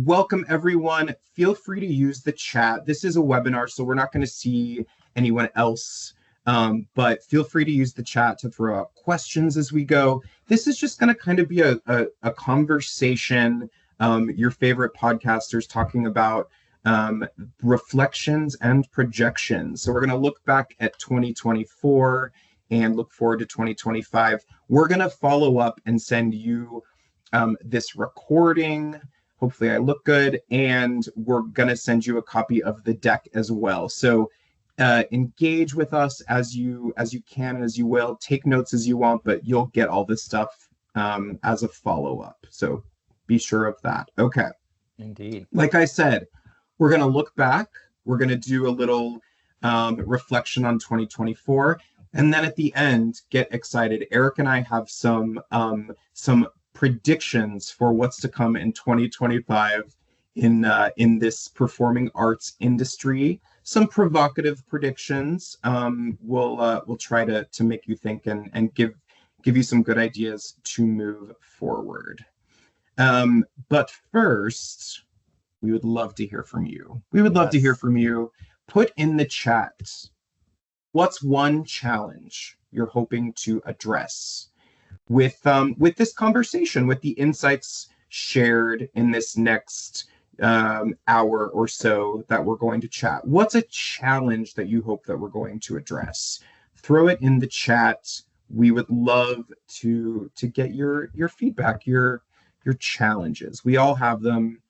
welcome everyone. Feel free to use the chat. This is a webinar, so we're not going to see anyone else, but feel free to use the chat to throw out questions as we go. This is just going to kind of be a conversation, your favorite podcasters talking about reflections and projections. So we're going to look back at 2024 and look forward to 2025. We're going to follow up and send you this recording. Hopefully I look good, and we're going to send you a copy of the deck as well. So engage with us as you can and as you will. Take notes as you want, but you'll get all this stuff as a follow-up. So be sure of that. Okay. Indeed. Like I said, we're going to look back. We're going to do a little reflection on 2024. And then at the end, get excited. Eric and I have some predictions for what's to come in 2025 in this performing arts industry. Some provocative predictions. We'll try to make you think and give you some good ideas to move forward. But first, we would love to hear from you. We would love to hear from you. Put in the chat, what's one challenge you're hoping to address with this conversation, with the insights shared in this next hour or so that we're going to chat? What's a challenge that you hope that we're going to address? Throw it in the chat. We would love to get your feedback, your challenges. We all have them.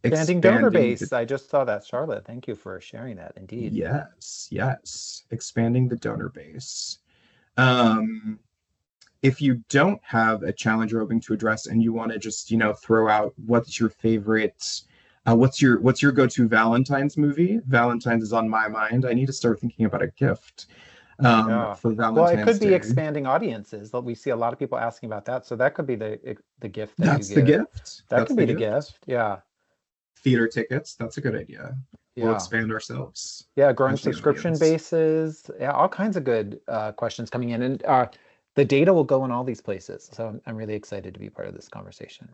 Expanding donor base. I just saw that, Charlotte. Thank you for sharing that. Indeed. Yes. Expanding the donor base. If you don't have a challenge you're hoping to address and you want to just, throw out what's your favorite, what's your go-to Valentine's movie? Valentine's is on my mind. I need to start thinking about a gift for Valentine's Well, it could Day. be expanding audiences. We see a lot of people asking about that. So that could be the gift. That's the gift. That could be the gift. Yeah. Theater tickets. That's a good idea. We'll expand ourselves. Yeah, growing subscription bases. Yeah, all kinds of good questions coming in. And the data will go in all these places. So I'm really excited to be part of this conversation.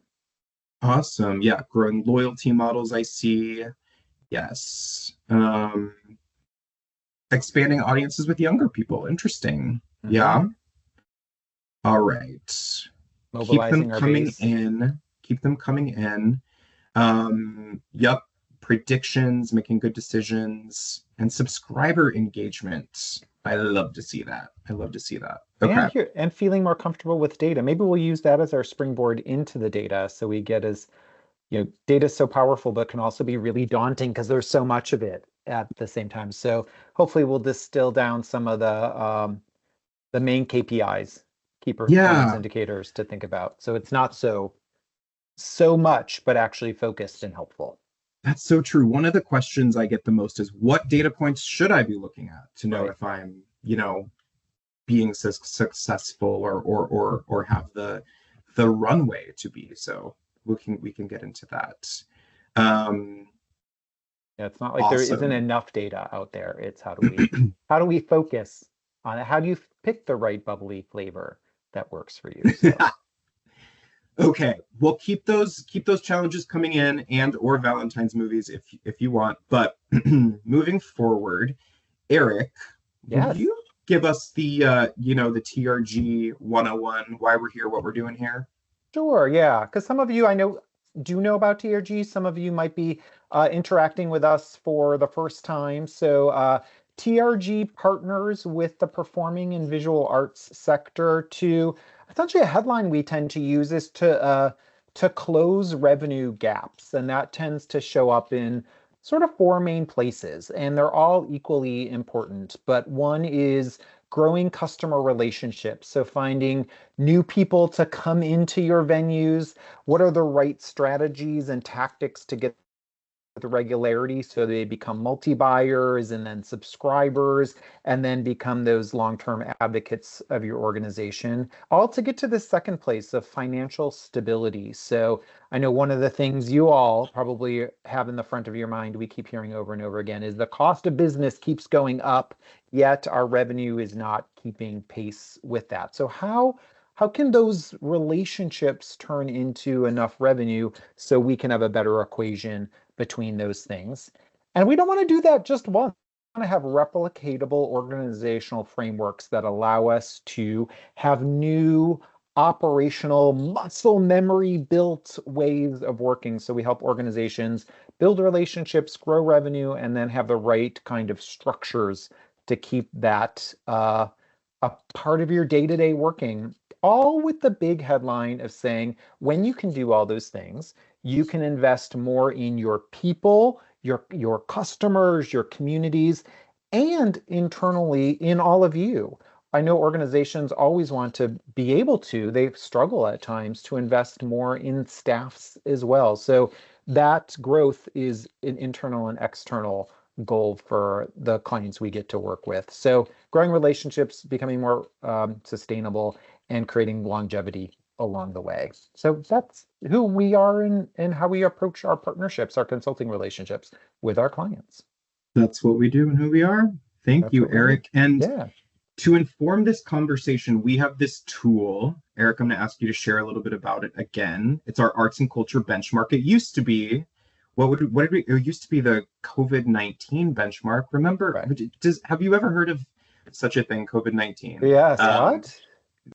Awesome. Yeah, growing loyalty models, I see. Yes. Expanding audiences with younger people. Interesting. Mm-hmm. Yeah. All right. Mobilizing Keep them coming in. Yep. Predictions, making good decisions, and subscriber engagement. I love to see that. Okay. And feeling more comfortable with data. Maybe we'll use that as our springboard into the data. So we get data is so powerful, but can also be really daunting because there's so much of it at the same time. So hopefully we'll distill down some of the main KPIs, key performance indicators to think about. So it's not so much, but actually focused and helpful. That's so true. One of the questions I get the most is, what data points should I be looking at to know if I'm, being successful or have the runway to be? So we can get into that. It's not like there isn't enough data out there. It's how do we focus on it? How do you pick the right bubbly flavor that works for you? So. Okay, well, keep those challenges coming in, and or Valentine's movies if you want. But moving forward, Eric, will you give us the the TRG 101, why we're here, what we're doing here? Sure, yeah, because some of you I know do know about TRG. Some of you might be interacting with us for the first time. So TRG partners with the performing and visual arts sector to essentially, a headline we tend to use is to close revenue gaps, and that tends to show up in sort of four main places, and they're all equally important. But one is growing customer relationships, so finding new people to come into your venues. What are the right strategies and tactics to get the regularity so they become multi-buyers and then subscribers and then become those long-term advocates of your organization, all to get to the second place of financial stability. So I know one of the things you all probably have in the front of your mind, we keep hearing over and over again, is the cost of business keeps going up, yet our revenue is not keeping pace with that. So how how can those relationships turn into enough revenue so we can have a better equation between those things? And we don't want to do that just once. We want to have replicatable organizational frameworks that allow us to have new operational muscle memory built ways of working. So we help organizations build relationships, grow revenue, and then have the right kind of structures to keep that a part of your day-to-day working, all with the big headline of saying when you can do all those things, you can invest more in your people, your customers, your communities, and internally in all of you. I know organizations always want to be able to, they struggle at times to invest more in staffs as well. So that growth is an internal and external goal for the clients we get to work with. So growing relationships, becoming more sustainable, and creating longevity along the way. So that's who we are and how we approach our partnerships, our consulting relationships with our clients. That's what we do and who we are. Thank That's you, what we do. Eric. And Yeah. to inform this conversation, we have this tool. Eric, I'm going to ask you to share a little bit about it again. It's our arts and culture benchmark. It used to be, what did we, it used to be the COVID-19 benchmark. Remember, Right. have you ever heard of such a thing, COVID-19? Yes. What?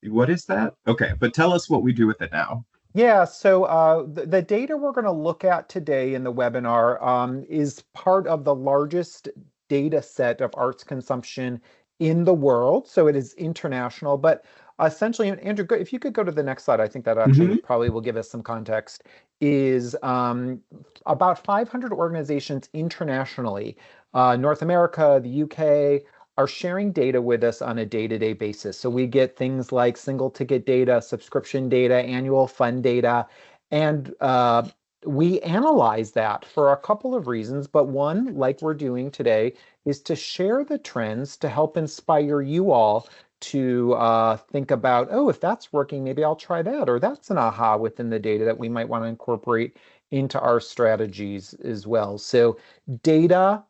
What is that? Okay, but tell us what we do with it now. Yeah, so the data we're going to look at today in the webinar is part of the largest data set of arts consumption in the world. So it is international, but essentially, and Andrew, if you could go to the next slide, I think that actually Hmm. probably will give us some context, is about 500 organizations internationally, North America, the UK, are sharing data with us on a day-to-day basis. So we get things like single ticket data, subscription data, annual fund data, and we analyze that for a couple of reasons. But one, like we're doing today, is to share the trends to help inspire you all to think about, oh, if that's working, maybe I'll try that, or that's an aha within the data that we might want to incorporate into our strategies as well. So data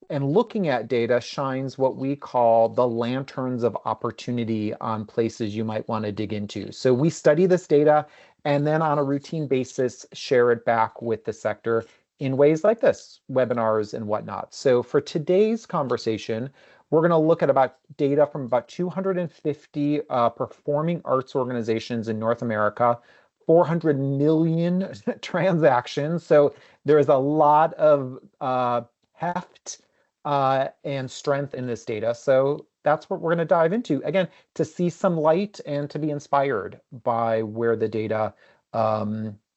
and looking at data shines what we call the lanterns of opportunity on places you might want to dig into. So we study this data and then on a routine basis share it back with the sector in ways like this, webinars and whatnot. So for today's conversation, we're going to look at about data from about 250 performing arts organizations in North America, 400 million transactions. So there is a lot of heft and strength in this data. So that's what we're going to dive into. Again, to see some light and to be inspired by where the data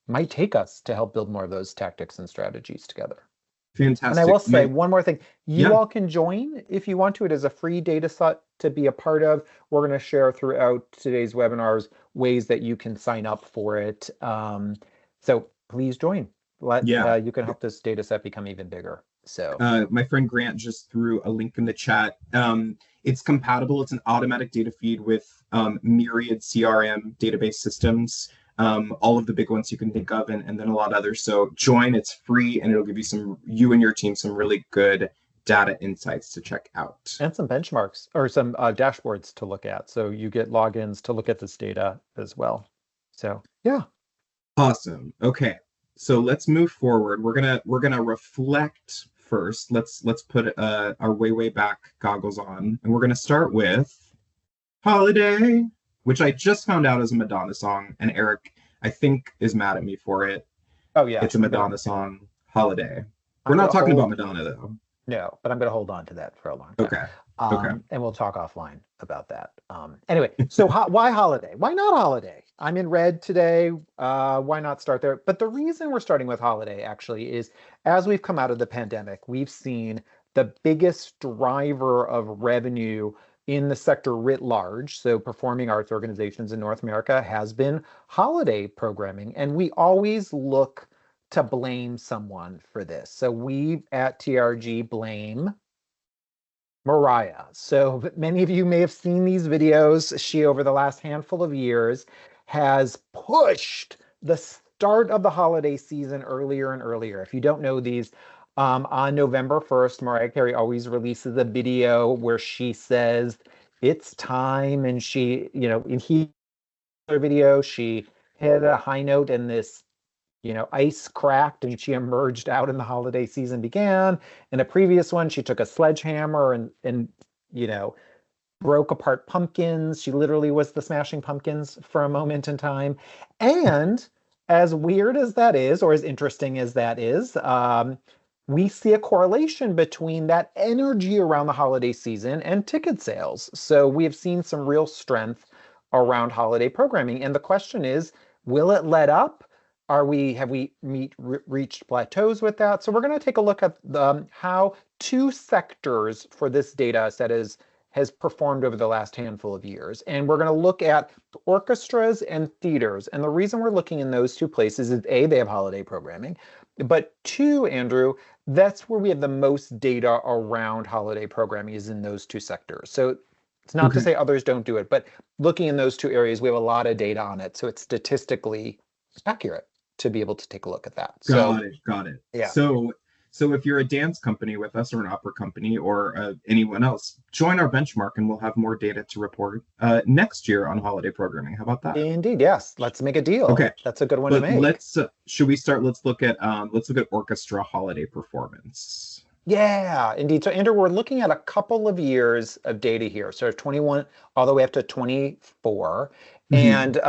might take us to help build more of those tactics and strategies together. And I will Fantastic. say one more thing. You Yeah, all can join if you want to. It is a free data set to be a part of. We're going to share throughout today's webinars ways that you can sign up for it. So please join. yeah. You can help this data set become even bigger. So My friend Grant just threw a link in the chat. It's compatible. It's an automatic data feed with myriad CRM database systems, all of the big ones you can think of, and then a lot of others. So join. It's free, and it'll give you and your team some really good data insights to check out. and some benchmarks or some dashboards to look at. So you get logins to look at this data as well. So yeah. Awesome. Okay, so let's move forward. We're gonna reflect first. Let's put our way back goggles on, and we're gonna start with Holiday, which I just found out is a Madonna song, and Eric, I think, is mad at me for it. Oh yeah. It's a Madonna song, Holiday. We're I'm not gonna talking about hold Madonna though. No, but I'm going to hold on to that for a long time. Okay. Okay. And we'll talk offline about that. Anyway, so why holiday? Why not holiday? I'm in red today. Why not start there? But the reason we're starting with holiday actually is as we've come out of the pandemic, we've seen the biggest driver of revenue in the sector writ large, so performing arts organizations in North America, has been holiday programming. And we always look to blame someone for this. So we at TRG blame Mariah. So many of you may have seen these videos. She, over the last handful of years, has pushed the start of the holiday season earlier and earlier. If you don't know these, on November 1st, Mariah Carey always releases a video where she says, it's time, and she, and he video, she hit a high note and this, ice cracked and she emerged out and the holiday season began. In a previous one, she took a sledgehammer and you know, broke apart pumpkins. She literally was the Smashing Pumpkins for a moment in time. And as weird as that is, or as interesting as that is, we see a correlation between that energy around the holiday season and ticket sales. So we have seen some real strength around holiday programming. And the question is, will it let up? Have we reached plateaus with that? So we're going to take a look at how two sectors for this data set has performed over the last handful of years. And we're going to look at orchestras and theaters. And the reason we're looking in those two places is A, they have holiday programming, but two, Andrew, that's where we have the most data around holiday programming is in those two sectors. So it's not to say others don't do it, but looking in those two areas, we have a lot of data on it. So it's statistically accurate to be able to take a look at that. Got it. Yeah. So if you're a dance company with us or an opera company or anyone else, join our benchmark and we'll have more data to report next year on holiday programming. How about that? Indeed, yes. Let's make a deal. Okay, that's a good one to make. Should we start? Let's look at orchestra holiday performance. Yeah, indeed. So Andrew, we're looking at a couple of years of data here. So 21 all the way up to 24. And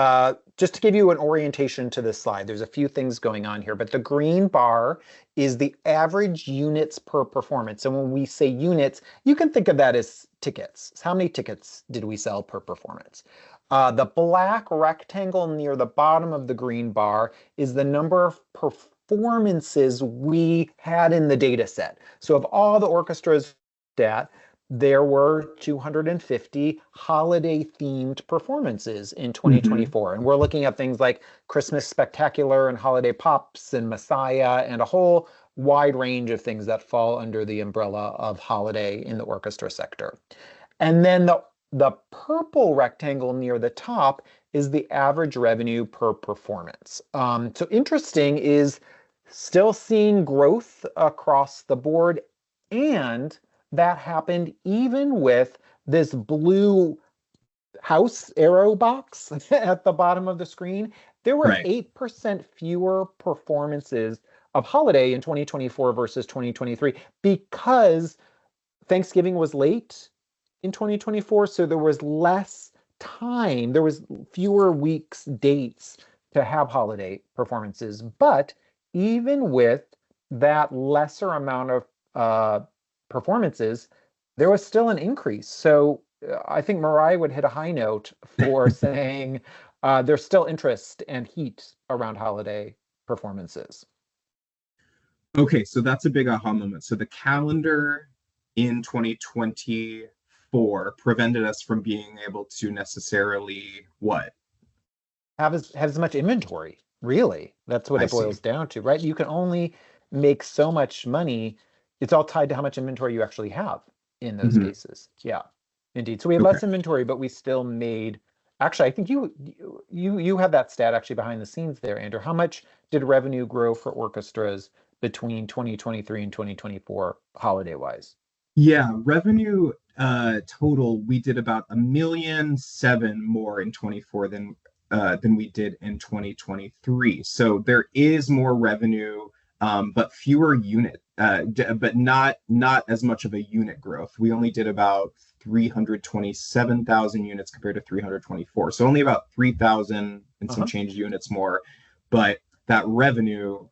just to give you an orientation to this slide, there's a few things going on here, but the green bar is the average units per performance. And when we say units, you can think of that as tickets. How many tickets did we sell per performance? The black rectangle near the bottom of the green bar is the number of performances we had in the data set. So of all the orchestras that there were 250 holiday themed performances in 2024. And we're looking at things like Christmas Spectacular and Holiday Pops and Messiah and a whole wide range of things that fall under the umbrella of holiday in the orchestra sector. And then the purple rectangle near the top is the average revenue per performance. So interesting is still seeing growth across the board, and that happened even with this blue house arrow box at the bottom of the screen. There were 8% fewer performances of holiday in 2024 versus 2023 because Thanksgiving was late in 2024, so there was less time. There was fewer weeks, dates to have holiday performances. But even with that lesser amount of performances, there was still an increase. So I think Mariah would hit a high note for saying there's still interest and heat around holiday performances. Okay, so that's a big aha moment. So the calendar in 2024 prevented us from being able to necessarily have as much inventory, really. That's what it boils down to, right? You can only make so much money. It's all tied to how much inventory you actually have in those cases. Yeah, indeed. So we had less inventory, but we still made. Actually, I think you have that stat actually behind the scenes there, Andrew. How much did revenue grow for orchestras between 2023 and 2024 holiday-wise? Yeah, revenue total, we did about $1.7 million more in 24 than we did in 2023. So there is more revenue, but fewer but not as much of a unit growth. We only did about 327,000 units compared to 324. So only about 3,000 and some change units more, but that revenue,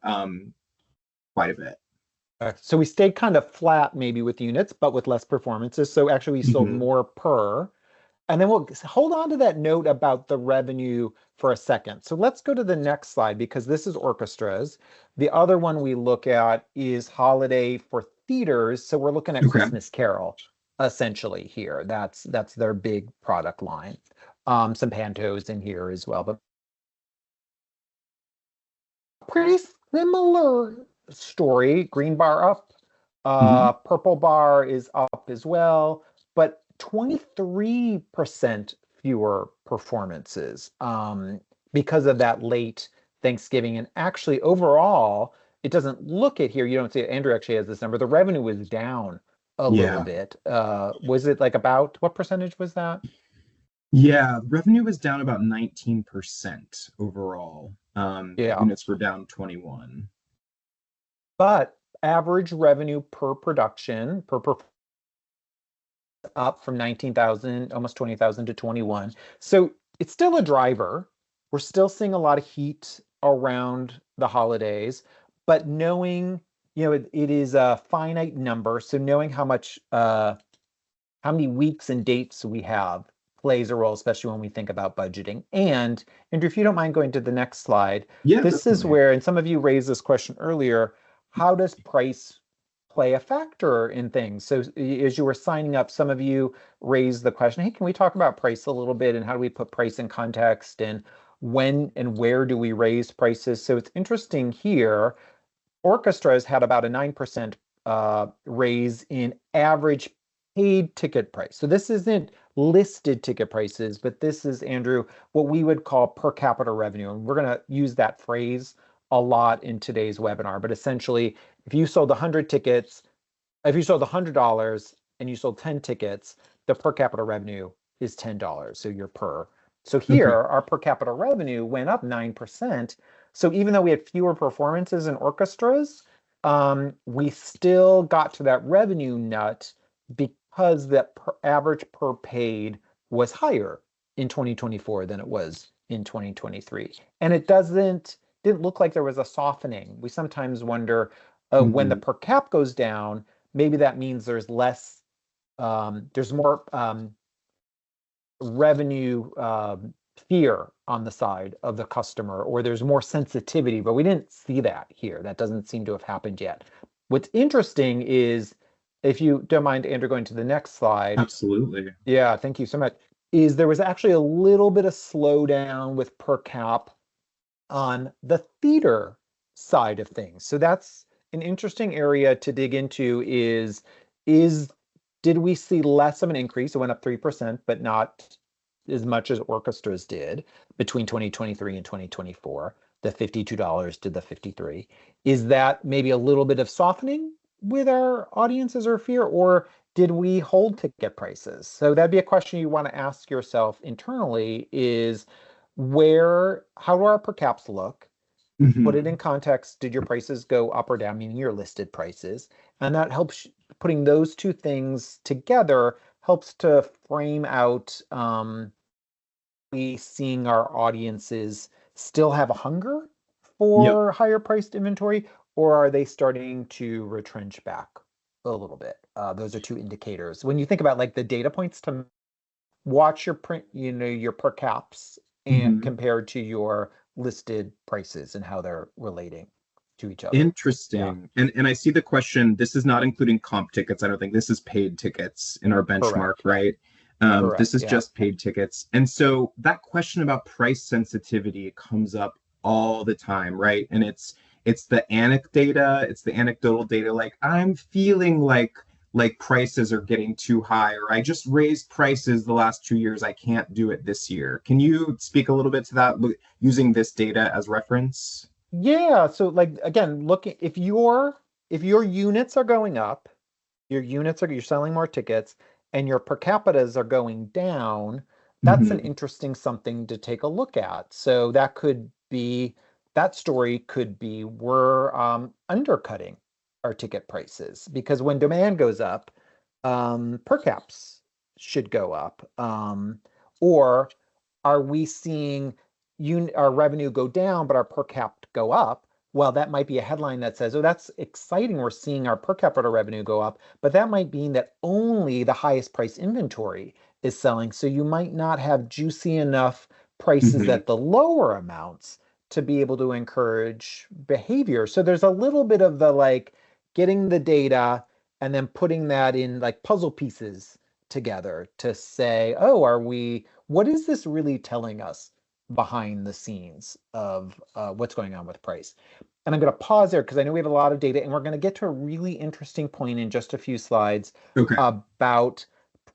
quite a bit. So we stayed kind of flat maybe with units, but with less performances. So actually we sold more per. And then we'll hold on to that note about the revenue for a second. So let's go to the next slide because this is orchestras. The other one we look at is holiday for theaters. So we're looking at Christmas Carol essentially here. That's their big product line. Some pantos in here as well, but pretty similar story. Green bar up, purple bar is up as well, but 23% fewer performances because of that late Thanksgiving. And actually overall, it doesn't look it here. You don't see it. Andrew actually has this number. The revenue was down a little bit. Was it like about, what percentage was that? Yeah, revenue was down about 19% overall. Yeah. Units were down 21. But average revenue per production, up from 19,000, almost 20,000 to 21. So it's still a driver. We're still seeing a lot of heat around the holidays, but knowing, it is a finite number. So knowing how many weeks and dates we have plays a role, especially when we think about budgeting. And Andrew, if you don't mind going to the next slide, Yeah, this is definitely. where, and some of you raised this question earlier, how does price play a factor in things? So as you were signing up, some of you raised the question, hey, can we talk about price a little bit and how do we put price in context and when and where do we raise prices? So it's interesting here orchestras had about a 9% raise in average paid ticket price. So this isn't listed ticket prices, but this is, Andrew, what we would call per capita revenue. And we're going to use that phrase a lot in today's webinar. But essentially, if you sold 100 tickets, if you sold $100 and you sold 10 tickets, the per capita revenue is $10. So you're per. So here, Okay. our per capita revenue went up 9%. So even though we had fewer performances in orchestras, we still got to that revenue nut because that average per paid was higher in 2024 than it was in 2023. And didn't look like there was a softening. We sometimes wonder when the Mhm. per cap goes down, maybe that means there's more revenue fear on the side of the customer, or there's more sensitivity, but we didn't see that here. That doesn't seem to have happened yet. What's interesting is, if you don't mind, Andrew, going to the next slide. Absolutely. Yeah, thank you so much. Is there was actually a little bit of slowdown with per cap on the theater side of things. So that's an interesting area to dig into is did we see less of an increase? It went up 3%, but not as much as orchestras did between 2023 and 2024. The $52 to the 53. Is that maybe a little bit of softening with our audiences or fear, or did we hold ticket prices? So that'd be a question you want to ask yourself internally is how do our per caps look? Put it Mhm. in context. Did your prices go up or down, meaning your listed prices? And that helps putting those two things together helps to frame out we seeing our audiences still have a hunger Yep. for higher priced inventory, or are they starting to retrench back a little bit? Those are two indicators. When you think about like the data points to watch your print, your per caps and Mhm. compared to your listed prices and how they're relating to each other. Yeah, Interesting. And I see the question, this is not including comp tickets. I don't think this is paid tickets in our benchmark, correct. right? This Correct. is Yeah. just paid tickets. And so that question about price sensitivity comes up all the time, right? And it's the anecdotal data, like I'm feeling like prices are getting too high, or I just raised prices the last 2 years. I can't do it this year. Can you speak a little bit to that using this data as reference? Yeah. So like again, looking if your units are going up, you're selling more tickets and your per capitas are going down, that's an Mhm. interesting something to take a look at. So that story could be we're undercutting our ticket prices because when demand goes up, per caps should go up. Or are we seeing our revenue go down, but our per cap go up? Well, that might be a headline that says, oh, that's exciting. We're seeing our per capita revenue go up, but that might mean that only the highest price inventory is selling. So you might not have juicy enough prices Mhm. at the lower amounts to be able to encourage behavior. So there's a little bit of the like getting the data and then putting that in like puzzle pieces together to say, oh, what is this really telling us behind the scenes of what's going on with price? And I'm going to pause there because I know we have a lot of data and we're going to get to a really interesting point in just a few slides Okay. about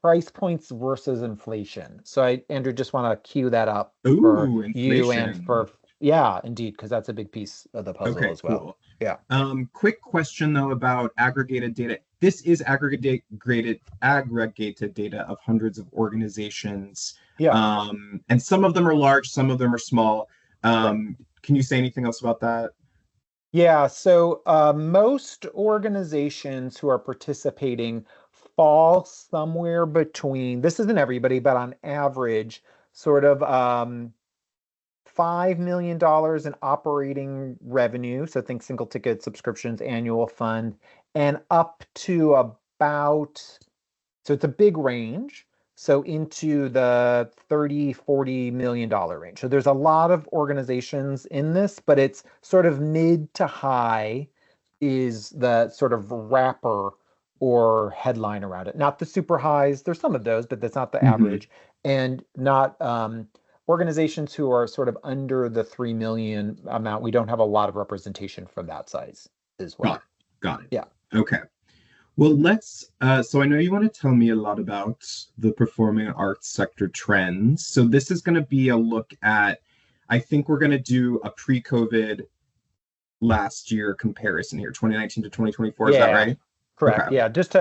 price points versus inflation. So Andrew, just want to cue that up for Ooh, you and inflation. for, yeah, indeed, because that's a big piece of the puzzle Okay, as well. cool. Yeah. Quick question though about aggregated data. This is aggregated data of hundreds of organizations. Yeah. And some of them are large, some of them are small. Right. Can you say anything else about that? Yeah, so most organizations who are participating fall somewhere between, this isn't everybody, but on average, sort of $5 million in operating revenue. So think single ticket subscriptions, annual fund, and up to about, so it's a big range. So into the 30, $40 million range. So there's a lot of organizations in this, but it's sort of mid to high is the sort of wrapper or headline around it. Not the super highs. There's some of those, but that's not the Hmm. average. And not organizations who are sort of under the 3 million amount. We don't have a lot of representation from that size as Got well. it. Got it. Yeah. Okay. Well, so I know you want to tell me a lot about the performing arts sector trends. So this is going to be a look at, I think we're going to do a pre-COVID last year comparison here, 2019 to 2024. Is that Yeah, right? correct. Okay. Yeah, just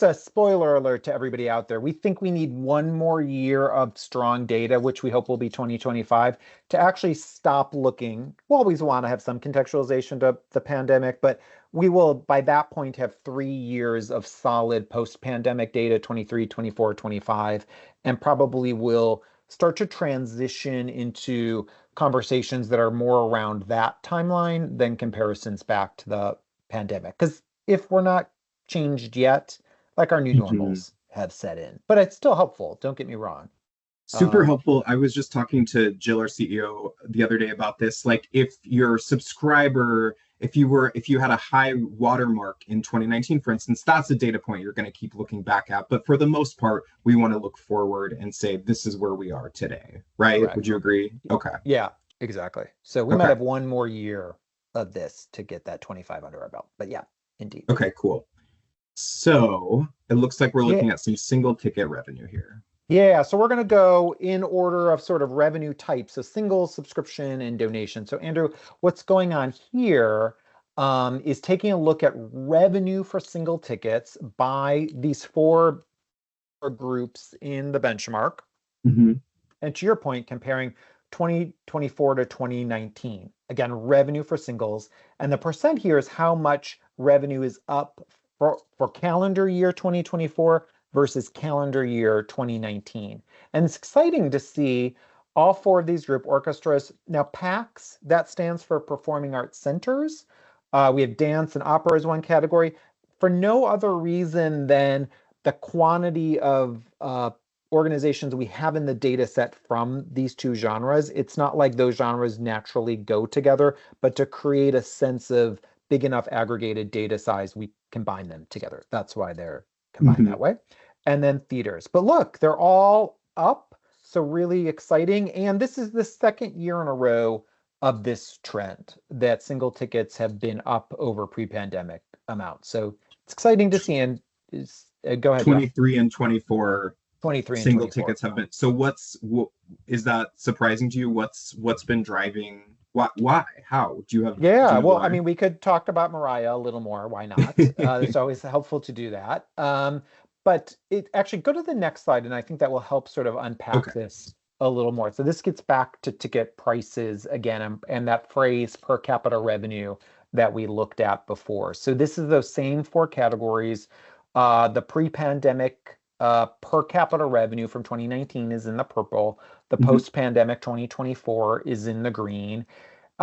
a spoiler alert to everybody out there. We think we need one more year of strong data, which we hope will be 2025, to actually stop looking. We'll always want to have some contextualization to the pandemic, but we will by that point have 3 years of solid post-pandemic data, 23, 24, 25, and probably will start to transition into conversations that are more around that timeline than comparisons back to the pandemic. Because if we're not changed yet, like our new Mhm. normals have set in, but it's still helpful. Don't get me wrong. Super Um, helpful. I was just talking to Jill, our CEO, the other day about this. Like, if your subscriber, if you had a high watermark in 2019, for instance, that's a data point you're going to keep looking back at. But for the most part, we want to look forward and say, this is where we are today, right? Would correct. you agree? Okay. Yeah, exactly. So we might Okay. have one more year of this to get that 25 under our belt. But yeah, indeed. Okay, cool. So it looks like we're Yeah. looking at some single ticket revenue here. Yeah, so we're going to go in order of sort of revenue types, so single, subscription, and donation. So Andrew, what's going on here is taking a look at revenue for single tickets by these four groups in the benchmark. Hmm. And to your point, comparing 2024 to 2019. Again, revenue for singles. And the percent here is how much revenue is up for calendar year 2024 versus calendar year 2019. And it's exciting to see all four of these group orchestras. Now, PACs, that stands for Performing Arts Centers. We have dance and opera as one category for no other reason than the quantity of organizations we have in the data set from these two genres. It's not like those genres naturally go together, but to create a sense of big enough aggregated data size, we combine them together. That's why they're combined Hmm. that way. And then theaters. But look, they're all up. So really exciting. And this is the second year in a row of this trend that single tickets have been up over pre-pandemic amounts. So it's exciting to see. And go ahead, yeah. 23 and 24 23 and single 24. tickets have been. So is that surprising to you? What's been driving? How do Yeah, you know well, I why? mean, we could talk about Mariah a little more. Why not? It's always helpful to do that. But it actually go to the next slide, and I think that will help sort of unpack Okay. this a little more. So this gets back to ticket prices again, and that phrase per capita revenue that we looked at before. So this is those same four categories. The pre-pandemic per capita revenue from 2019 is in the purple. The Hmm. post-pandemic 2024 is in the green.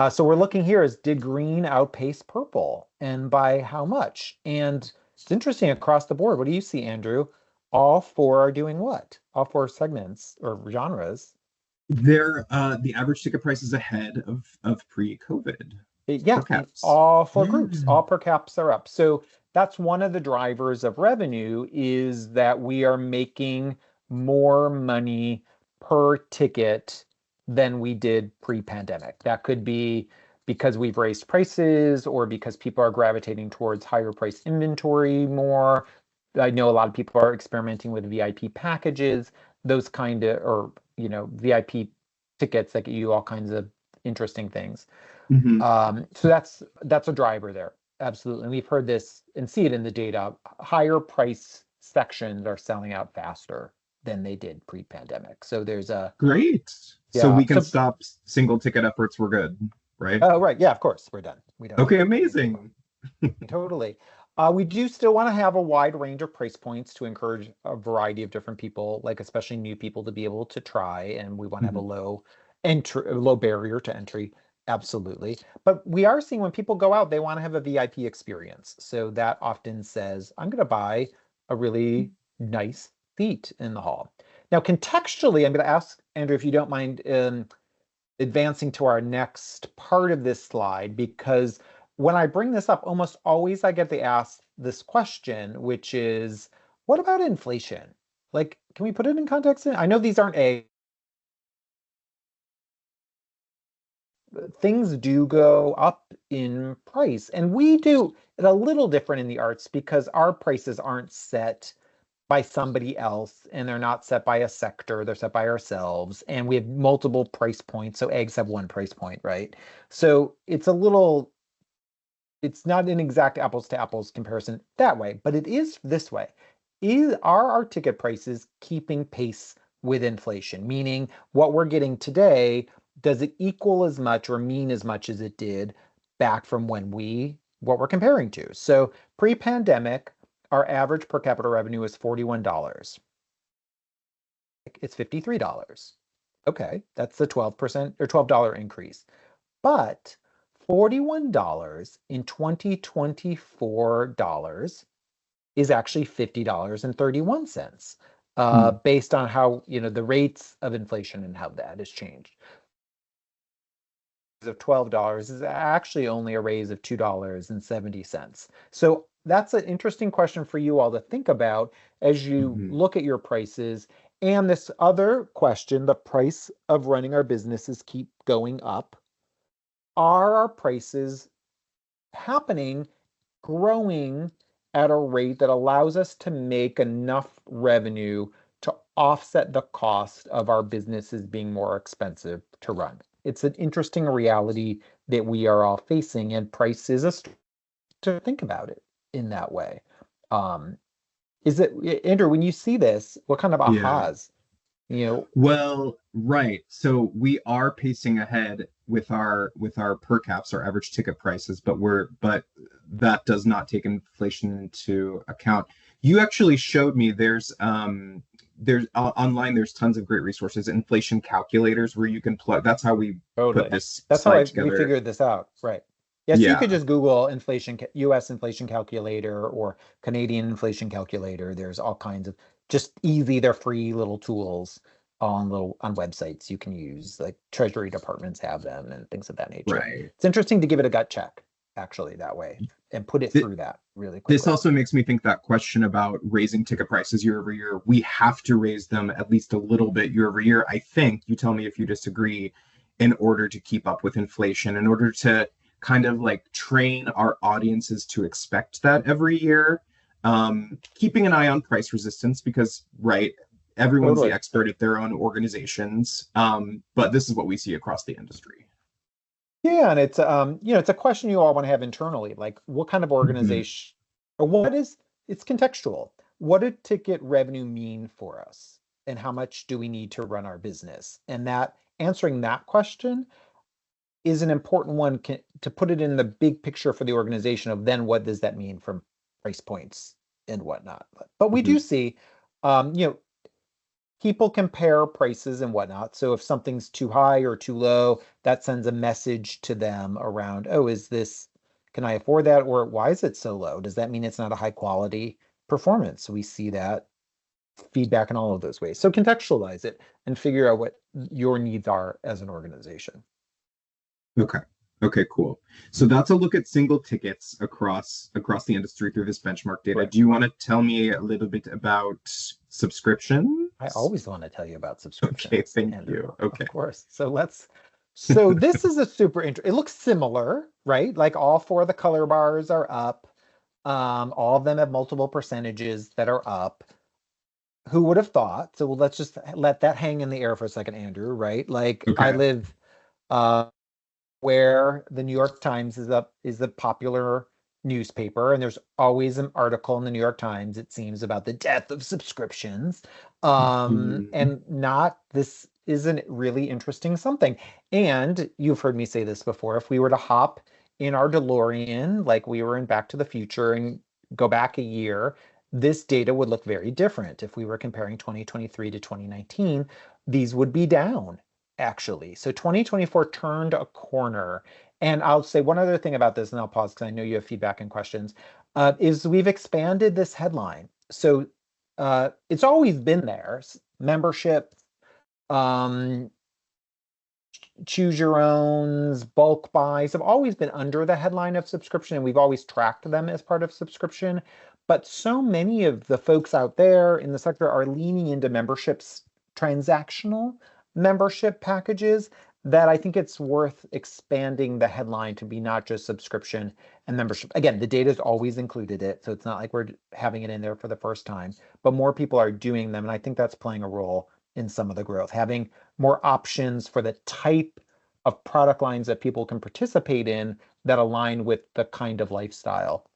So we're looking here is did green outpace purple and by how much? And it's interesting across the board. What do you see, Andrew? All four are doing what? All four segments or genres. The average ticket price is ahead of pre-COVID per Yeah, in caps. all four groups, Mm. all per caps are up. So that's one of the drivers of revenue is that we are making more money per ticket than we did pre-pandemic. That could be because we've raised prices or because people are gravitating towards higher price inventory more. I know a lot of people are experimenting with VIP packages, those kind of, or VIP tickets that get you all kinds of interesting things. Hmm. So that's a driver there. Absolutely. And we've heard this and see it in the data. Higher price sections are selling out faster. than they did pre-pandemic. So there's a, Great. So yeah. we can stop single ticket efforts. We're good, right? Oh, right. Yeah, of course, we're done. We don't Okay, need any more. amazing. Totally. We do still want to have a wide range of price points to encourage a variety of different people, like especially new people to be able to try. And we want to have Mhm. a low barrier to entry. Absolutely. But we are seeing when people go out, they want to have a VIP experience. So that often says, I'm going to buy a really nice seat in the hall. Now, contextually, I'm going to ask Andrew if you don't mind advancing to our next part of this slide, because when I bring this up, almost always I get to ask this question, which is, what about inflation? Like, can we put it in context? I know these aren't things do go up in price, and we do it a little different in the arts because our prices aren't set by somebody else and they're not set by a sector, they're set by ourselves, and we have multiple price points. So eggs have one price point, right? So it's not an exact apples to apples comparison that way, but it is this way. Are our ticket prices keeping pace with inflation? Meaning what we're getting today, does it equal as much or mean as much as it did back from what we're comparing to? So pre-pandemic, our average per capita revenue is $41. It's $53. Okay, that's the 12% or $12 increase. But $41 in 2024 dollars is actually $50.31, Hmm. based on how, the rates of inflation and how that has changed. Of $12 is actually only a raise of $2.70. So that's an interesting question for you all to think about as you Mhm. look at your prices. And this other question, the price of running our businesses keep going up. Are our prices happening, growing at a rate that allows us to make enough revenue to offset the cost of our businesses being more expensive to run? It's an interesting reality that we are all facing, and price is to think about it in that way. Um, is it, Andrew, when you see this, what kind of Yeah. ahas, you know, Well, right. So we are pacing ahead with our per caps, our average ticket prices, but that does not take inflation into account. You actually showed me there's online there's tons of great resources, inflation calculators where you can plug. That's how we put Totally. this That's how slide we together. figured this out. Right. Yeah, so you could Yeah, just Google US inflation calculator or Canadian inflation calculator. There's all kinds of just easy, they're free little tools on websites you can use. Like Treasury departments have them and things of that nature. right. It's interesting to give it a gut check, actually, that way and put it through that really This quickly. also makes me think that question about raising ticket prices year over year. We have to raise them at least a little bit year over year. I think, you tell me if you disagree, in order to keep up with inflation, in order to kind of like train our audiences to expect that every year. Keeping an eye on price resistance because, right, everyone's the Totally. expert at their own organizations. But this is what we see across the industry. Yeah, and it's a question you all want to have internally, like what kind of Mhm. organization or it's contextual. What did ticket revenue mean for us? And how much do we need to run our business? And that answering that question is an important one to put it in the big picture for the organization of then what does that mean from price points and whatnot. But we do Mhm. see, you know, people compare prices and whatnot. So if something's too high or too low, that sends a message to them around, oh, can I afford that? Or why is it so low? Does that mean it's not a high quality performance? We see that feedback in all of those ways. So contextualize it and figure out what your needs are as an organization. Okay. Okay, cool. So that's a look at single tickets across the industry through this benchmark data. Right. Do you want to tell me a little bit about I subscriptions? always want to tell you about Okay, subscriptions, thank Andrew, you. Okay. of course. So this is a super it looks similar, right? Like all four of the color bars are up. All of them have multiple percentages that are up. Who would have thought? So let's just let that hang in the air for a second, Andrew, right? Like I Okay. live uh where the New York Times is a popular newspaper, and there's always an article in the New York Times, it seems, about the death of subscriptions. Mhm. And not this isn't really interesting something. And you've heard me say this before, if we were to hop in our DeLorean, like we were in Back to the Future, and go back a year, this data would look very different. If we were comparing 2023 to 2019, these would be down, actually. So 2024 turned a corner. And I'll say one other thing about this, and I'll pause because I know you have feedback and questions, is we've expanded this headline. So it's always been there. Membership, um, choose your owns, bulk buys have always been under the headline of subscription, and we've always tracked them as part of subscription. But so many of the folks out there in the sector are leaning into memberships, transactional membership packages, that I think it's worth expanding the headline to be not just subscription and membership. Again, the data's always included it, so it's not like we're having it in there for the first time, but more people are doing them, and I think that's playing a role in some of the growth. Having more options for the type of product lines that people can participate in that align with the kind of lifestyle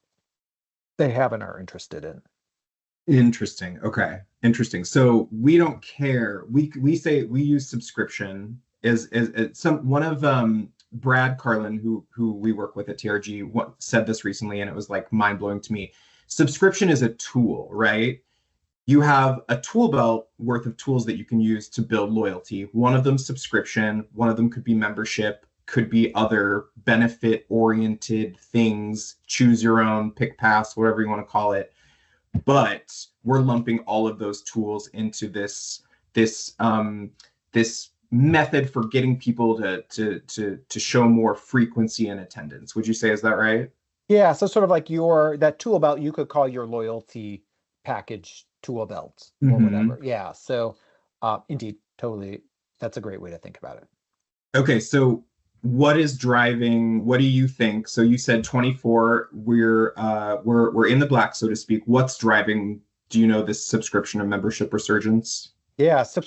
they have and are interested in. Interesting. Okay. Interesting. So we don't care. We say we use subscription as some one of Brad Carlin, who we work with at TRG, said this recently, and it was like mind blowing to me. Subscription is a tool, right? You have a tool belt worth of tools that you can use to build loyalty. One of them subscription, one of them could be membership, could be other benefit oriented things, choose your own, pick pass, whatever you want to call it. But we're lumping all of those tools into this method for getting people to show more frequency and attendance. Would you say, is that right? Yeah, so sort of like your that tool belt you could call your loyalty package tool belt or Mm-hmm. whatever. Yeah, so indeed, totally, that's a great way to think about it. Okay, so what is driving, what do you think? So you said 24, we're in the black, so to speak. What's driving, do you know, this subscription and membership resurgence? Yeah, so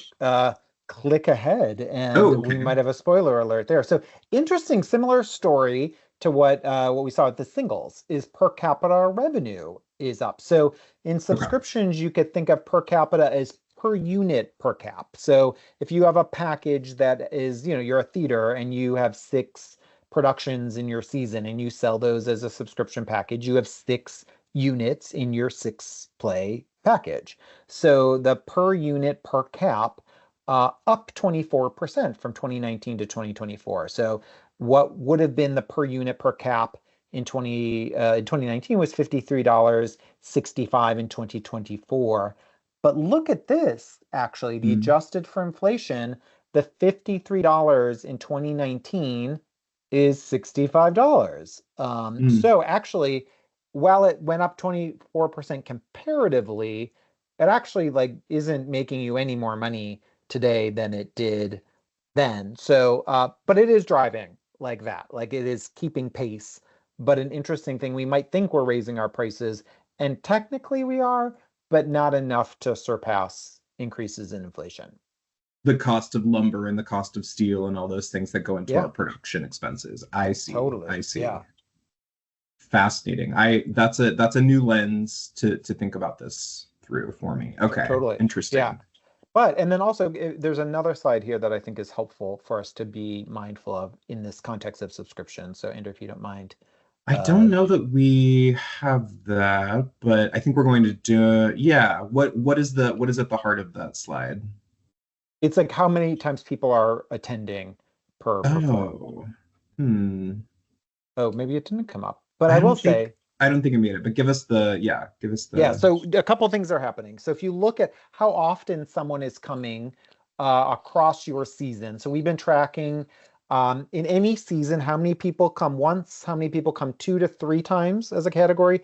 click ahead and Oh, we okay. might have a spoiler alert there. So interesting, similar story to what we saw with the singles is per capita revenue is up. So in Okay. subscriptions, you could think of per capita as per unit per cap. So if you have a package that is, you're a theater and you have 6 productions in your season and you sell those as a subscription package, you have 6 units in your 6 play package. So the per unit per cap up 24% from 2019 to 2024. So what would have been the per unit per cap in 2019 was $53.65 in 2024. But look at this, actually, the Mm, adjusted for inflation, the $53 in 2019 is $65. mm. So actually, while it went up 24% comparatively, it actually like isn't making you any more money today than it did then. So, but it is driving like that, like it is keeping pace. But an interesting thing, we might think we're raising our prices, and technically we are, but not enough to surpass increases in inflation. The cost of lumber and the cost of steel and all those things that go into our Yeah, production expenses. I see. I totally. see. Yeah, Fascinating. I that's a new lens to think about this through for me. Okay. totally. Yeah. Interesting. But, and then also, there's another side here that I think is helpful for us to be mindful of in this context of subscription. So, Andrew, if you don't mind, I uh, don't know that we have that, but I think we're going to do, yeah. What is at the heart of that slide? it's like how many times people are attending per perform. Oh, hmm. Oh, maybe it didn't come up. But I I will don't think say, I don't think I made it, but give us the, yeah, give us yeah, the, so a couple things are happening. So if you look at how often someone is coming across your season, so we've been tracking in any season how many people come once, how many people come 2 to 3 times as a category,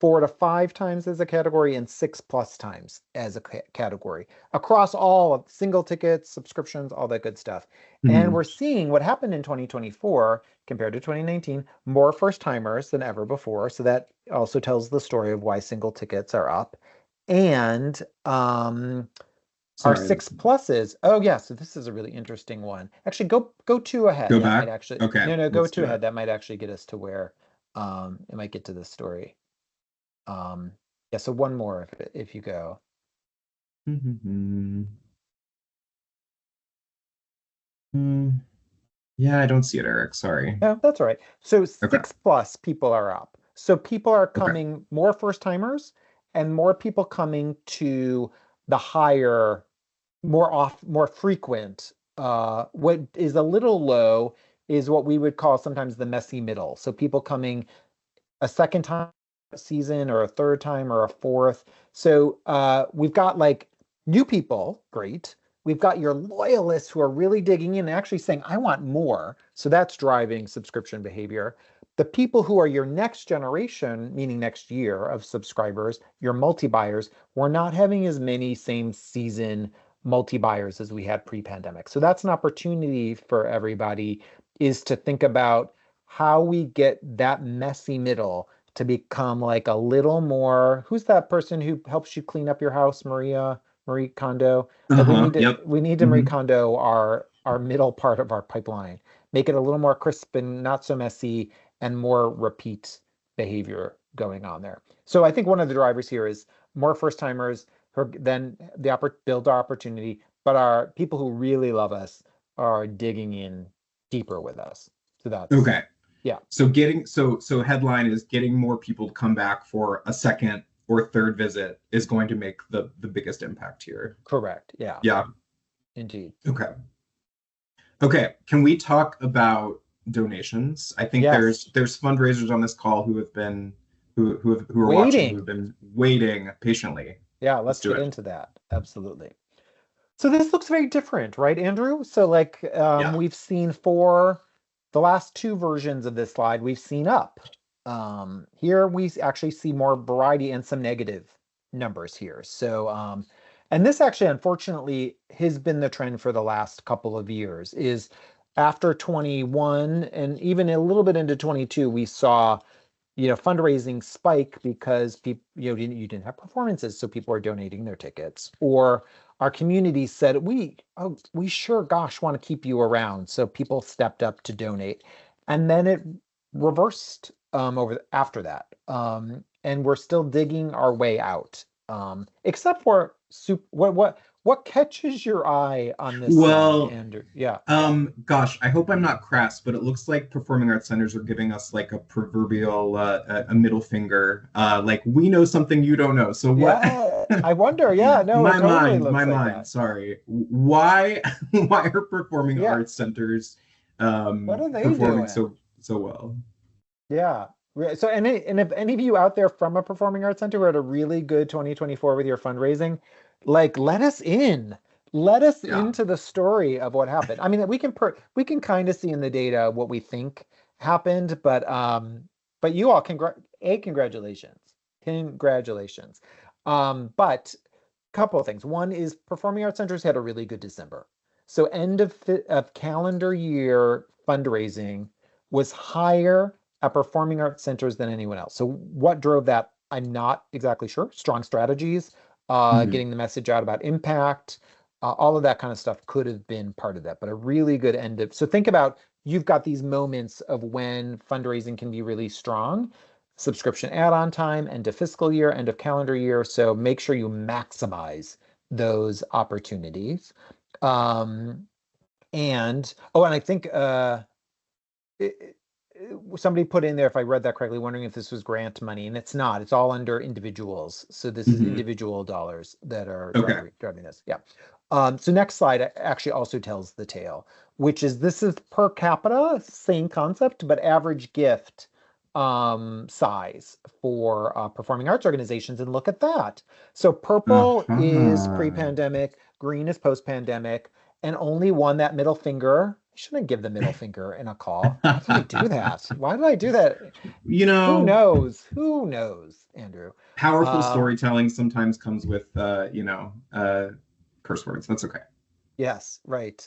4 to 5 times as a category, and 6+ times as a category across all of single tickets, subscriptions, all that good stuff. And mhm. we're seeing what happened in 2024 compared to 2019, more first timers than ever before. So that also tells the story of why single tickets are up. And our Sorry, six pluses. Oh yeah, so this is a really interesting one. Actually, go two ahead. go That might back. actually Okay, no, no, go let's two do ahead. it. That might actually get us to where It might get to this story. Yeah, so one more if you go. Mm-hmm. Yeah, I don't see it, Eric. Sorry. Yeah, that's all right. So Okay. 6+ people are up. So people are Okay. coming, more first timers and more people coming to the higher, more frequent. What is a little low is what we would call sometimes the messy middle. So people coming a second time season or a third time or a fourth. So we've got like new people, great. We've got your loyalists who are really digging in and actually saying, I want more. So that's driving subscription behavior. The people who are your next generation, meaning next year of subscribers, your multi-buyers, we're not having as many same season multi-buyers as we had pre-pandemic. So that's an opportunity for everybody is to think about how we get that messy middle to become like a little more. Who's that person who helps you clean up your house, Marie Kondo? Like Uh-huh. Yep. we need to Marie Hmm. Kondo our middle part of our pipeline, make it a little more crisp and not so messy, and more repeat behavior going on there. So I think one of the drivers here is more first timers who then build our opportunity, but our people who really love us are digging in deeper with us. So that's, Okay. yeah, So so headline is getting more people to come back for a second or third visit is going to make the biggest impact here. correct. Yeah, Yeah. indeed. Okay. Okay. Can we talk about donations? I think Yes. there's fundraisers on this call who have been who are watching who have Waiting. been waiting patiently. Yeah, Let's let's do get it. into that. Absolutely. So this looks very different, right, Andrew? So like Yeah. we've seen for the last two versions of this slide, we've seen up. Here we actually see more variety and some negative numbers here. So and this actually unfortunately has been the trend for the last couple of years is after 21 and even a little bit into 22, we saw fundraising spike because people, you didn't have performances, so people are donating their tickets. Or our community said, we sure gosh want to keep you around. So people stepped up to donate. And then it reversed after that. And we're still digging our way out. Except for what catches your eye on this slide, Well, Andrew? Yeah. gosh, I hope I'm not crass, but it looks like performing arts centers are giving us like a proverbial a middle finger. Like we know something you don't know. So what? Yeah, I wonder. Yeah, no, it totally My looks like mind. that. Sorry. Why why are performing Yeah, arts centers what are they performing doing? so well? Yeah. So, and if any of you out there from a performing arts center who had a really good 2024 with your fundraising, like let us in. Let us Yeah. into the story of what happened. I mean, we can kind of see in the data what we think happened, but you all congratulations. Congratulations. But couple of things. One is performing arts centers had a really good December. So of calendar year fundraising was higher at performing arts centers than anyone else. So what drove that? I'm not exactly sure. Strong strategies, Mhm. getting the message out about impact, all of that kind of stuff could have been part of that. But a really good end of. So think about you've got these moments of when fundraising can be really strong. Subscription add-on time, end of fiscal year, end of calendar year. So make sure you maximize those opportunities. Um, and I think it, somebody put in there, if I read that correctly, wondering if this was grant money, and it's not. It's all under individuals. So this is Mhm. individual dollars that are Okay. driving this. Yeah. So next slide actually also tells the tale, which is this is per capita, same concept, but average gift size for performing arts organizations. And look at that. So purple is Uh-huh. pre-pandemic, green is post-pandemic, and only won that middle finger. I shouldn't give the middle finger in a call. Why did I do that? Why did I do that? You Who know, knows? Who knows, Andrew? powerful Um, storytelling sometimes comes with curse words. That's okay. yes, right.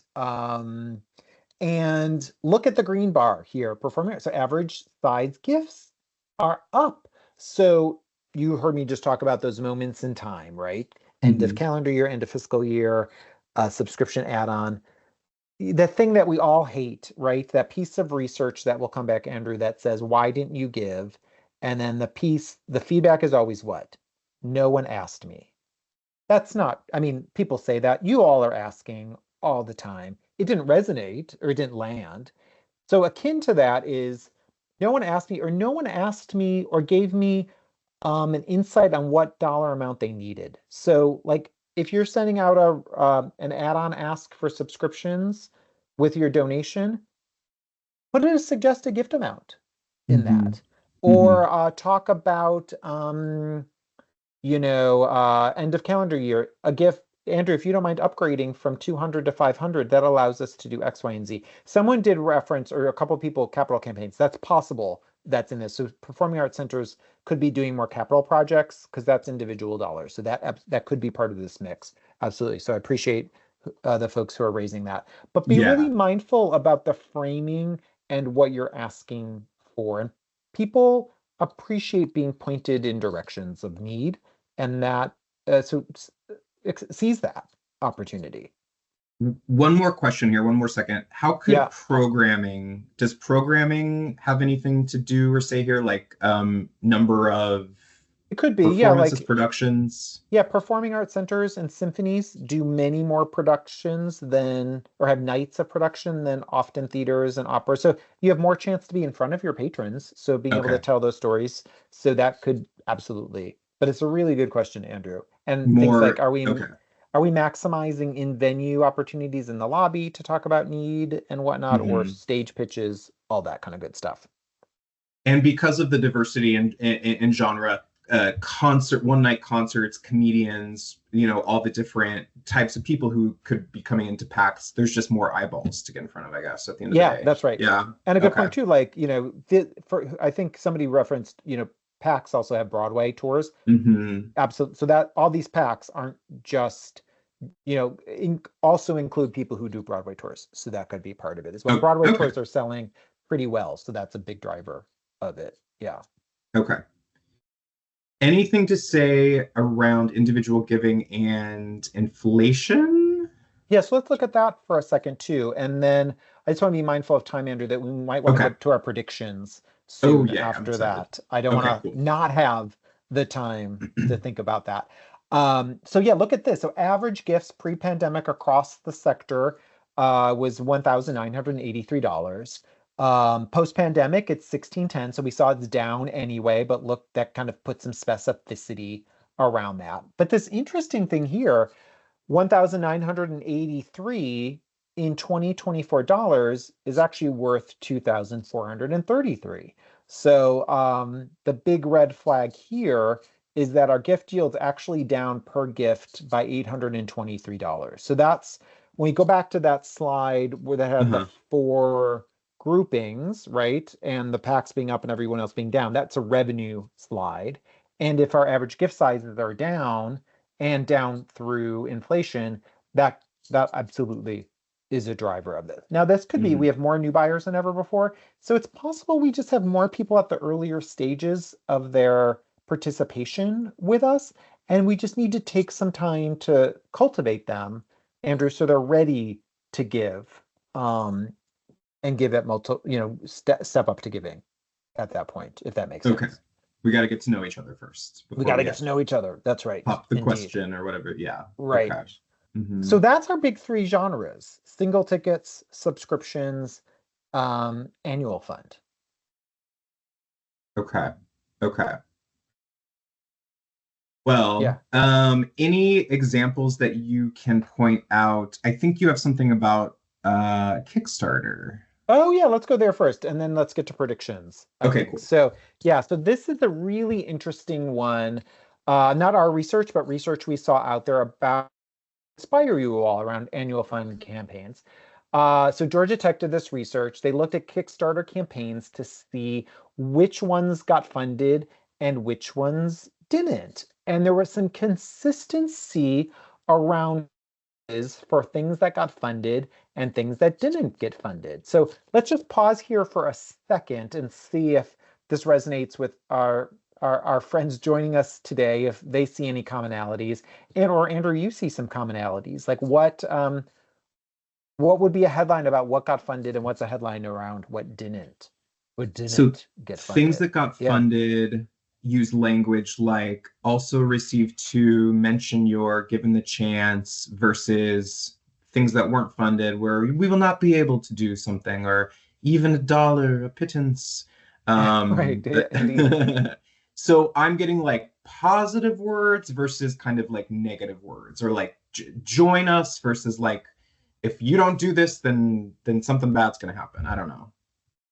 And look at the green bar here. Performing so average size gifts are up. So you heard me just talk about those moments in time, right? End of Mhm. calendar year, end of fiscal year, subscription add-on. the thing that we all hate, right? That piece of research that will come back, Andrew, that says, why didn't you give? And then the feedback is always what? No one asked me. That's not, I mean, people say that. You all are asking all the time. It didn't resonate or it didn't land. So akin to that is no one asked me, or no one asked me or gave me an insight on what dollar amount they needed. So like if you're sending out an add-on ask for subscriptions with your donation, put in a suggested gift amount in Mm-hmm. that. Mm-hmm. Or talk about end of calendar year, a gift. Andrew, if you don't mind upgrading from 200 to 500, that allows us to do X, Y, and Z. Someone did reference, or a couple of people, capital campaigns. That's possible that's in this. So performing arts centers could be doing more capital projects because that's individual dollars. So that could be part of this mix. Absolutely. So I appreciate the folks who are raising that. But be really Yeah. mindful about the framing and what you're asking for. And people appreciate being pointed in directions of need, and that seize that opportunity. One more question here, one more second. How could Yeah, does programming have anything to do or say here, like number of it could be. Yeah, performances, like productions? yeah, performing arts centers and symphonies do many more productions than, or have nights of production than often theaters and operas. So you have more chance to be in front of your patrons. So being able to Okay. tell those stories. So that could absolutely. But it's a really good question, Andrew. And things like, More, okay. are we maximizing in venue opportunities in the lobby to talk about need and whatnot, or Hmm. stage pitches, all that kind of good stuff? And because of the diversity in genre, one night concerts, comedians, all the different types of people who could be coming into PAX, there's just more eyeballs to get in front of, I guess, at the end of the Yeah, day. that's right. Yeah. And a good Okay. point too, like, I think somebody referenced, PAX also have Broadway tours. Hmm. Absolutely. So that all these PAX aren't just, also include people who do Broadway tours. So that could be part of it as well. Oh, Broadway okay. tours are selling pretty well, so that's a big driver of it. Yeah. Okay. Anything to say around individual giving and inflation? Yeah, so let's look at that for a second too. And then I just want to be mindful of time, Andrew, that we might want to Okay. get to our predictions Oh, soon yeah, I'm after excited. that. I don't want Okay, to cool. not have the time to think about that. So yeah, look at this. So average gifts pre-pandemic across the sector was $1,983. Post-pandemic, it's 1610. So we saw it's down anyway, but look, that kind of puts some specificity around that. But this interesting thing here, 1,983 in 2024 dollars is actually worth 2,433. So the big red flag here is that our gift yield's actually down per gift by $823. So that's when we go back to that slide where they had the Uh-huh. four groupings, right? And the packs being up and everyone else being down. That's a revenue slide. And if our average gift sizes are down, and down through inflation, that absolutely is a driver of this. Now, this could be we Hmm. have more new buyers than ever before. So it's possible we just have more people at the earlier stages of their participation with us. And we just need to take some time to cultivate them, Andrew, so they're ready to give and give it step up to giving at that point, if that makes Okay. sense. We got to get to know each other first We before got to we get to know each other. That's right. pop the Indeed. question or whatever. Yeah. Right. Okay. Hmm. So that's our big three genres: single tickets, subscriptions, annual fund. Okay. Okay. Yeah. Well, any examples that you can point out? I think you have something about Kickstarter. Oh, yeah, let's go there first, and then let's get to predictions, I Okay, think. cool. So, yeah, so this is a really interesting one. Not our research, but research we saw out there about inspire you all around annual fund campaigns. So Georgia Tech did this research. They looked at Kickstarter campaigns to see which ones got funded and which ones didn't. And there was some consistency around is for things that got funded and things that didn't get funded. So let's just pause here for a second and see if this resonates with our friends joining us today, if they see any commonalities, and or Andrew, you see some commonalities. Like What would be a headline about what got funded and what's a headline around what didn't? What So didn't get things funded? that got Yeah. funded use language like also received to mention your given the chance versus things that weren't funded where we will not be able to do something or even a dollar, a pittance. Right. Yeah, indeed. So I'm getting like positive words versus kind of like negative words or like join us versus like if you don't do this, then something bad's gonna happen. I don't know.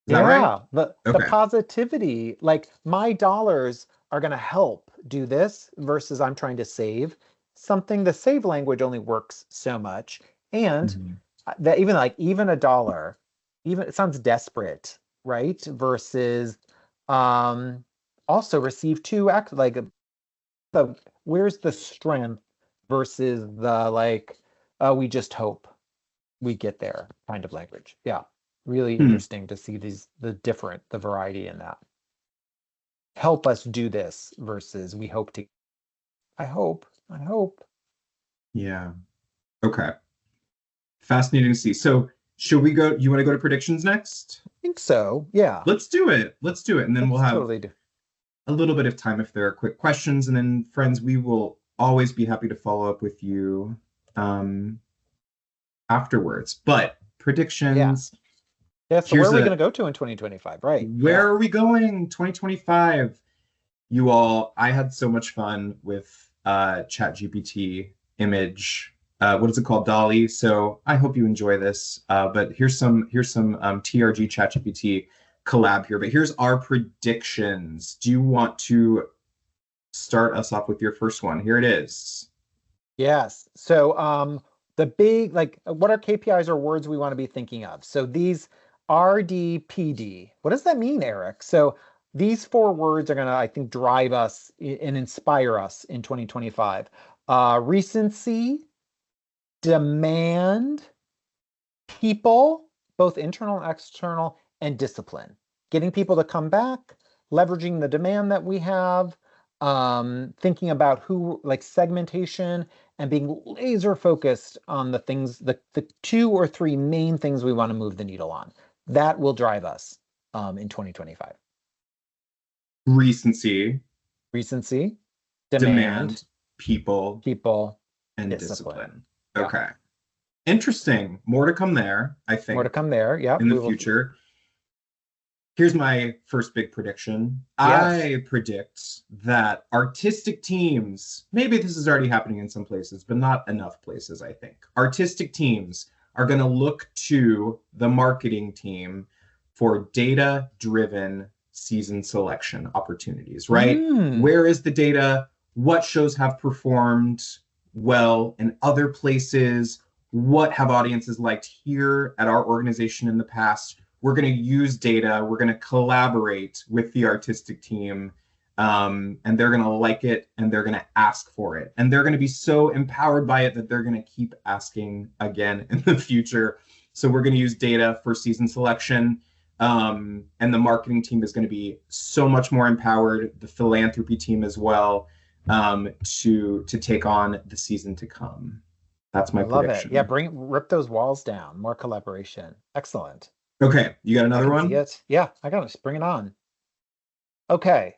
Is that right? Yeah, the Okay. positivity, like my dollars are going to help do this versus I'm trying to save something. The save language only works so much, and Mhm. that even a dollar, even it sounds desperate, right? Versus um also receive two act like the where's the strength versus the like we just hope we get there kind of language. Yeah. Really Hmm. interesting to see the variety in that. Help us do this versus we hope to. I hope. Yeah. Okay. Fascinating to see. So, should we go? You want to go to predictions next? I think so. Yeah. Let's do it. Let's do it. And then we'll Let's have totally do. a little bit of time if there are quick questions. And then, friends, we will always be happy to follow up with you um, afterwards. But Yeah. predictions. Yeah. So where Here's are we going a to go to in 2025? Right. where Yeah. are we going? 2025. You all, I had so much fun with ChatGPT image. What is it called? Dolly. So I hope you enjoy this. But here's some TRG ChatGPT collab here. But here's our predictions. Do you want to start us off with your first one? Here it is. Yes. So the big like what are KPIs or words we want to be thinking of? So these RDPD. What does that mean, Eric? So these four words are going to I think drive us and inspire us in 2025. Recency, demand, people, both internal and external, and discipline. Getting people to come back, leveraging the demand that we have, thinking about who, like segmentation, and being laser focused on the things, the two or three main things we want to move the needle on. That will drive us in 2025. Recency, Recency, demand, demand, people, people, and discipline. discipline. Yeah. Okay. Interesting. More to come there, I More to think, come there. Yeah. in the We will. future. Here's my first big prediction. Yes. I predict that artistic teams, maybe this is already happening in some places, but not enough places, I think. Artistic teams are going to look to the marketing team for data driven season selection opportunities, right? Mm. Where is the data? What shows have performed well in other places? What have audiences liked here at our organization in the past? We're going to use data. We're going to collaborate with the artistic team, and they're going to like it and they're going to ask for it. And they're going to be so empowered by it that they're going to keep asking again in the future. So we're going to use data for season selection. And the marketing team is going to be so much more empowered, the philanthropy team as well, to take on the season to come. That's I my love it. Yeah, prediction. rip those walls down. More collaboration. Excellent. Okay, you got I another can see one? it. Yeah, I got it. Just bring it on. Okay.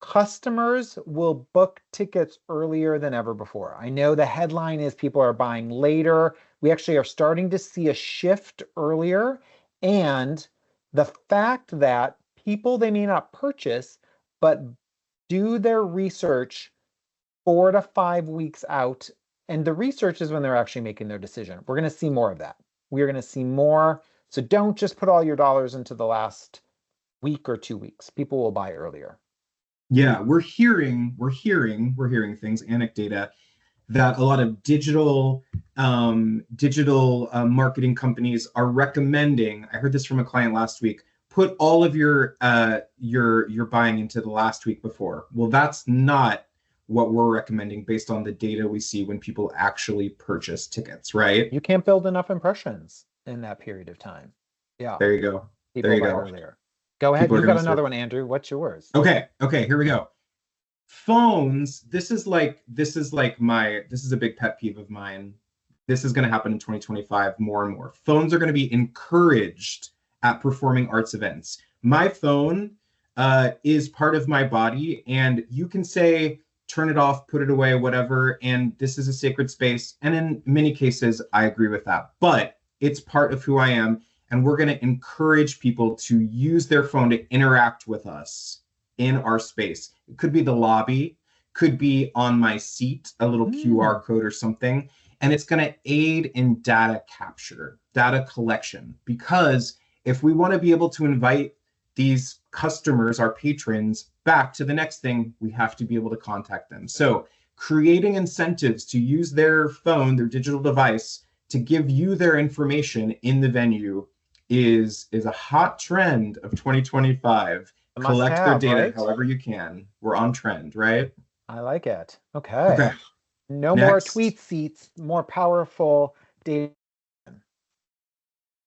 Customers will book tickets earlier than ever before. I know the headline is people are buying later. We actually are starting to see a shift earlier. And the fact that people they may not purchase, but do their research 4 to 5 weeks out. And the research is when they're actually making their decision. We're going to see more of that. We're going to see more. So don't just put all your dollars into the last week or 2 weeks. People will buy earlier. Yeah, we're hearing things, anecdata, that a lot of digital marketing companies are recommending. I heard this from a client last week. Put all of your buying into the last week before. Well, that's not what we're recommending based on the data we see when people actually purchase tickets, right? You can't build enough impressions in that period of time. Yeah, There you go. There people you buy go. earlier. Go ahead. People are You going got to another start. one, Andrew. What's yours? Okay, here we go. Phones, this is a big pet peeve of mine. This is going to happen in 2025 more and more. Phones are going to be encouraged at performing arts events. My phone is part of my body, and you can say, turn it off, put it away, whatever, and this is a sacred space. And in many cases, I agree with that. But it's part of who I am, and we're going to encourage people to use their phone to interact with us in our space. It could be the lobby, could be on my seat, a little QR code or something. And it's going to aid in data capture, data collection, because if we want to be able to invite these customers, our patrons, back to the next thing, we have to be able to contact them. So creating incentives to use their phone, their digital device, to give you their information in the venue is a hot trend of 2025. Collect their data, right? However you can. We're on trend, right? I like it. Okay. Okay. No more tweet seats, more powerful data.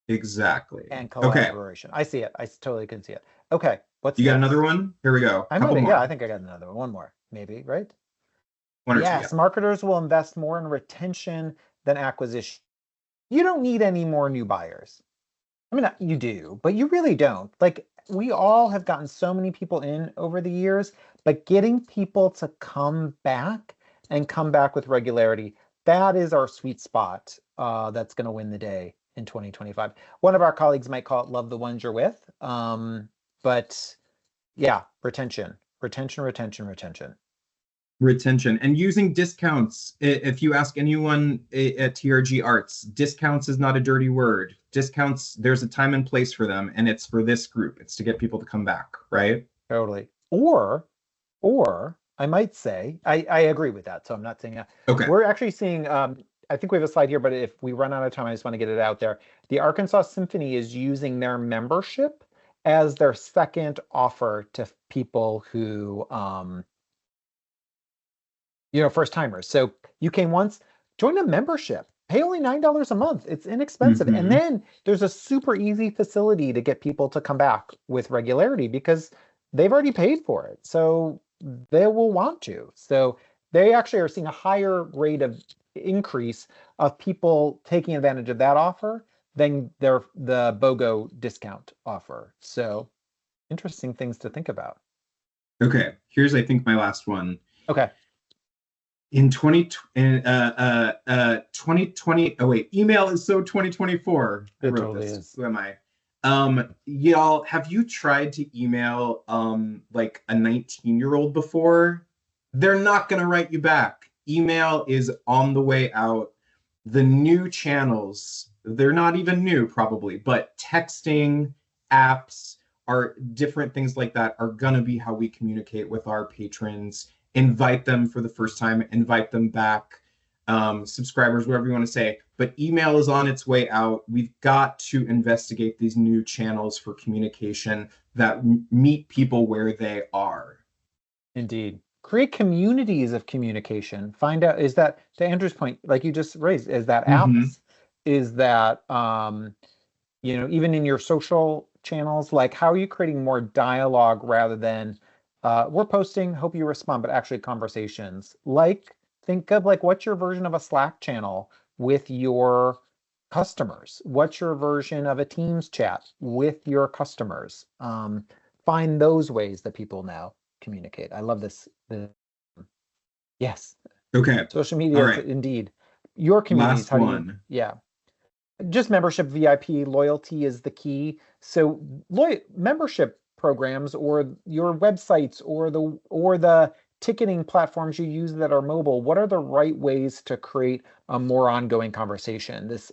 Exactly. And collaboration. Okay. I see it. I totally can see it. Okay. What's you next? Got another one? Here we go. Yeah, I think I got another one. One more, maybe, right? One or two, yes, marketers will invest more in retention than acquisition. You don't need any more new buyers. I mean, you do, but you really don't. Like, we all have gotten so many people in over the years, but getting people to come back and come back with regularity, that is our sweet spot. That's going to win the day in 2025. One of our colleagues might call it love the ones you're with. But yeah, retention. And using discounts. If you ask anyone at TRG Arts, discounts is not a dirty word. Discounts, there's a time and place for them, and it's for this group. It's to get people to come back, right? Totally. Or I might say, I agree with that, so I'm not saying that. Okay. We're actually seeing, I think we have a slide here, but if we run out of time, I just want to get it out there. The Arkansas Symphony is using their membership as their second offer to people who, first timers. So you came once, join a membership, pay only $9 a month. It's inexpensive. And then there's a super easy facility to get people to come back with regularity because they've already paid for it. So they will want to. So they actually are seeing a higher rate of increase of people taking advantage of that offer than the BOGO discount offer. So interesting things to think about. Okay, here's I think my last one. Okay. In 2020, oh wait, email is so 2024. It totally is. Who am I? Y'all, have you tried to email like a 19-year-old before? They're not gonna write you back. Email is on the way out. The new channels, they're not even new probably, but texting, apps, are different things like that are gonna be how we communicate with our patrons. Invite them for the first time, invite them back, subscribers, whatever you want to say. But email is on its way out. We've got to investigate these new channels for communication that meet people where they are. Indeed. Create communities of communication. Find out, is that, to Andrew's point, like you just raised, is that apps? Is that, even in your social channels, like how are you creating more dialogue rather than, we're posting, hope you respond, but actually conversations. Like, think of like, what's your version of a Slack channel with your customers? What's your version of a Teams chat with your customers? Find those ways that people now communicate. I love this. Yes. Okay. Social media, right. Indeed. Your communities. Last one. Yeah. Just membership, VIP, loyalty is the key. So membership programs or your websites or the ticketing platforms you use that are mobile, what are the right ways to create a more ongoing conversation? This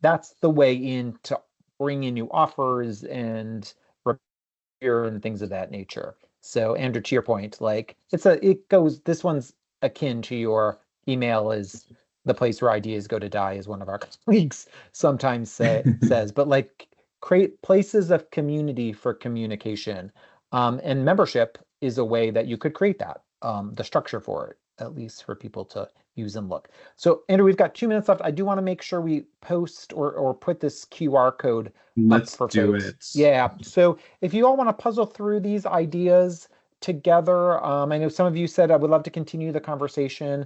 that's the way in to bring in new offers and repair and things of that nature. So Andrew, to your point, like this one's akin to your email is the place where ideas go to die, as one of our colleagues sometimes says, but like create places of community for communication. And membership is a way that you could create that, the structure for it, at least for people to use and look. So Andrew, we've got 2 minutes left. I do want to make sure we post or put this QR code Let's up for do folks. it. Yeah. So if you all want to puzzle through these ideas together, I know some of you said I would love to continue the conversation.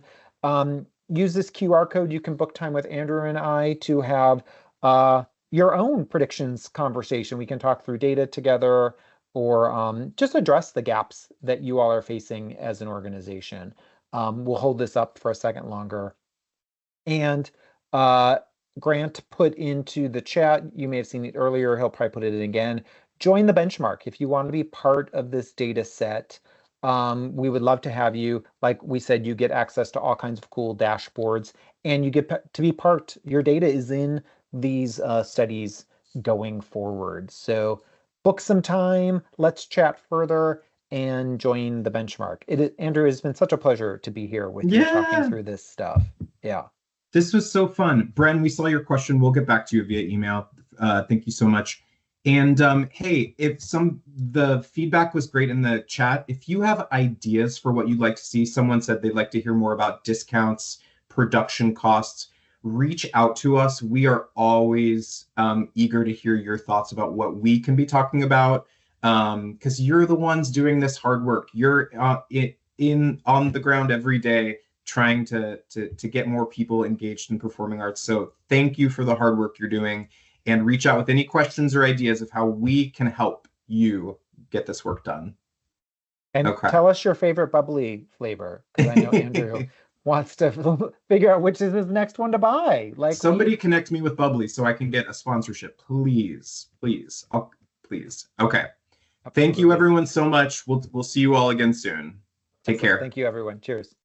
use this QR code. You can book time with Andrew and I to have your own predictions conversation. We can talk through data together, or just address the gaps that you all are facing as an organization. We'll hold this up for a second longer. And uh, Grant put into the chat, you may have seen it earlier, he'll probably put it in again. Join the benchmark if you want to be part of this data set. We would love to have you. Like we said, you get access to all kinds of cool dashboards, and you get to be part. Your data is in these studies going forward. So book some time, let's chat further, and join the benchmark. Andrew, it's been such a pleasure to be here with you talking Yeah, through this stuff. Yeah. this was so fun. Bren, we saw your question. We'll get back to you via email. Thank you so much. And hey, if the feedback was great in the chat, if you have ideas for what you'd like to see, someone said they'd like to hear more about discounts, production costs, reach out to us. We are always eager to hear your thoughts about what we can be talking about, because you're the ones doing this hard work. You're on the ground every day trying to get more people engaged in performing arts. So thank you for the hard work you're doing, and reach out with any questions or ideas of how we can help you get this work done. And Okay. tell us your favorite bubbly flavor, because I know Andrew wants to figure out which is his next one to buy. Like, somebody connect me with Bubbly so I can get a sponsorship, please, please. Please. Okay. Absolutely. Thank you everyone so much. We'll see you all again soon. Take care. Thank you everyone. Cheers.